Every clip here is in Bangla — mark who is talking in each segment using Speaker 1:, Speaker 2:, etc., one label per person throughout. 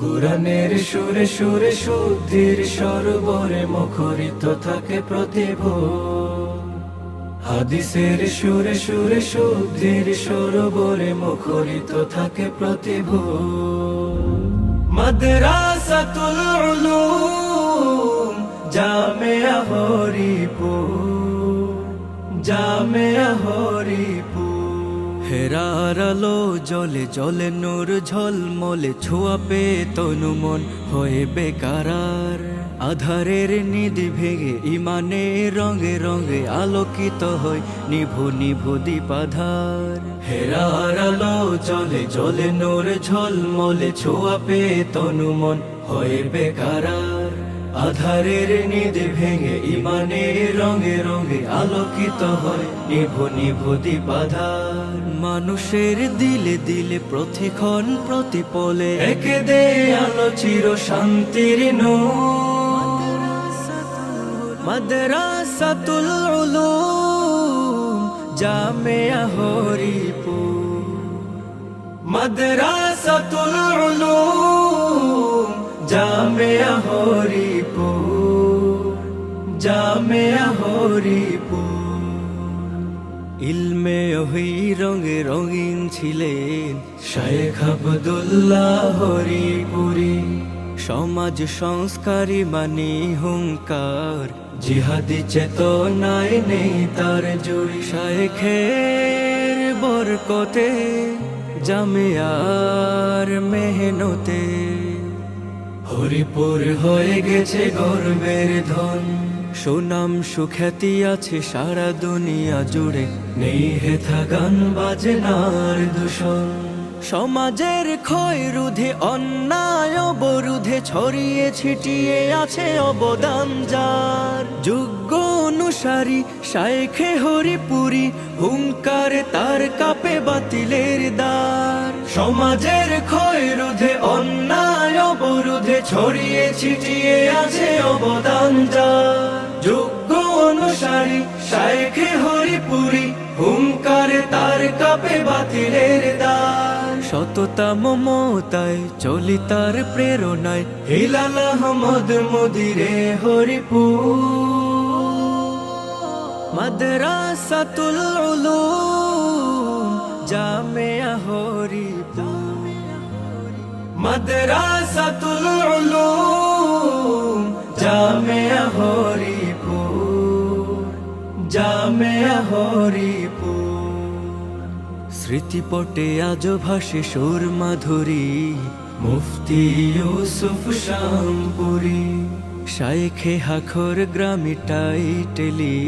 Speaker 1: কুরআনের সুরে সুরে শুদ্ধির সরোবরে মুখরিত থাকে প্রতিভোর। হাদিসের সুরে সুরে শুদ্ধির সরোবরে মুখরিত থাকে প্রতিভোর। মাদ্রাসাতুল উলুম জামিয়া হরিপুর, জামিয়া হরিপুর। হেরার আলো জলে জলে নূর ঝলমলে ছোঁয়া পে তনু মন হয়ে বেকারার। আধারের নিধি ভেঙে ইমানে রঙে রঙে আলোকিত হয় নিভু নিভু দীপাধার। হেরার আলো জলে জলে নূর ঝলমলে ছোঁয়া পে তনু মন হয়ে বেকারার। আধারের নিধি ভেঙে ইমানে রঙে রঙে আলোকিত হয় নিভু নিভু দীপাধার। মানুষের দিলে দিলে প্রতিক্ষণ প্রতিপলে একে দে আলো চির শান্তির নূর। মাদ্রাসাতুল উলুম জামিয়া হরিপুর, মাদ্রাসাতুল উলুম জামিয়া হরিপুর, জামিয়া হরিপুর। ইলমে ওহি রঙে রঙিন ছিলেন শায়েখ আব্দুল্লাহ হরিপুরি। সমাজ সংস্কারী মানি হুঙ্কার, জিহাদি চেতনায় নেই তার জুড়ি। শায়েখের বরকতে জামিয়ার মেহনতে হরিপুর হয়ে গেছে গর্বের ধন। সুনাম সুখ্যাতি আছে সারা দুনিয়া জুড়ে, নেই হেথা গান বাজনার দূষণ। সমাজের ক্ষয় রোধে অন্যায় অবরোধে ছড়িয়ে ছিটিয়ে আছে অবদান যার। যোগ্য অনুসারী শায়েখে হরিপুরি, হুঙ্কারে তার কাপে বাতিলের দ্বার। সমাজের ক্ষয় রোধে অন্যায় অবরোধে ছড়িয়ে ছিটিয়ে আছে অবদান যার। যোগ্য অনুসারী শায়েখে হরিপুরি, হুঙ্কারে তার কাপে বাতিলের দ্বার। সততা মমতায় চলি তার প্রেরণায় হিলাল আহমদ মুদিরে হরিপুর। মাদ্রাসাতুল উলুম জামিয়া হরিপুর, মাদ্রাসাতুল উলুম জামিয়া হরিপুর, জামিয়া হরিপুর। স্মৃতিপটে আজ ভাসে সুর মাধুরী মুফতি ইউসুফ শামপুরি। শায়েখে হাখর গ্রামে টাইটেলি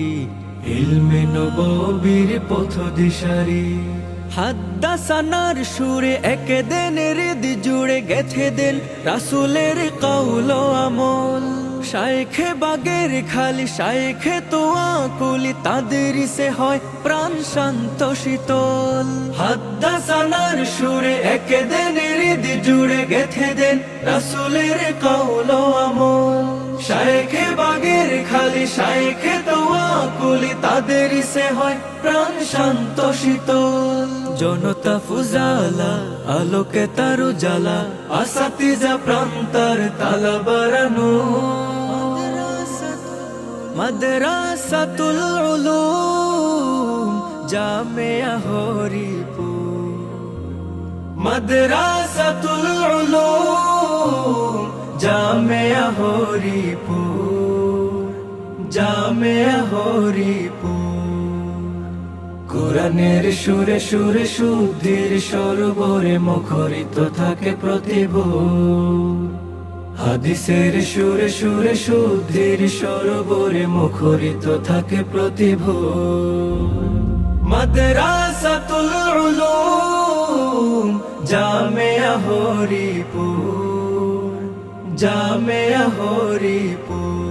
Speaker 1: ইলমে নববীর পথ দিশারি। হাদ্দাসানার সুরে একে দেন হৃদি জুড়ে গেথে দেন রাসূলের কওল আমল। শায়েখে বাগের খালি শায়েখে তোয়া কুলি, তাদের সে হয় প্রাণ শান্ত শীতল। হাদ্দাসানার সুরে একে দেন হৃদি জুড়ে গেথে দেন রাসূলের কওল আমল। শায়েখে বাগের খালি শায়েখে তোয়া কুলি, তাদের সে হয় প্রাণ শান্ত শীতল। জনতা ফুজালা আলোকে তার উজালা, আসাতিজা প্রান্তার তালা বাড়ানো। মাদ্রাসাতুল উলুম জামিয়া হরিপুর, মাদ্রাসাতুল উলুম জামিয়া হরিপুর, জামিয়া হরিপুর। কুরআনের সুরে সুরে শুদ্ধির সরোবরে মুখরিত থাকে প্রতিভোর। হাদিসের সুরে সুরে শুদ্ধির সরোবরে মুখরিত থাকে প্রতিভোর। মাদ্রাসাতুল উলুম জামিয়া হরিপুর, জামিয়া হরিপুর।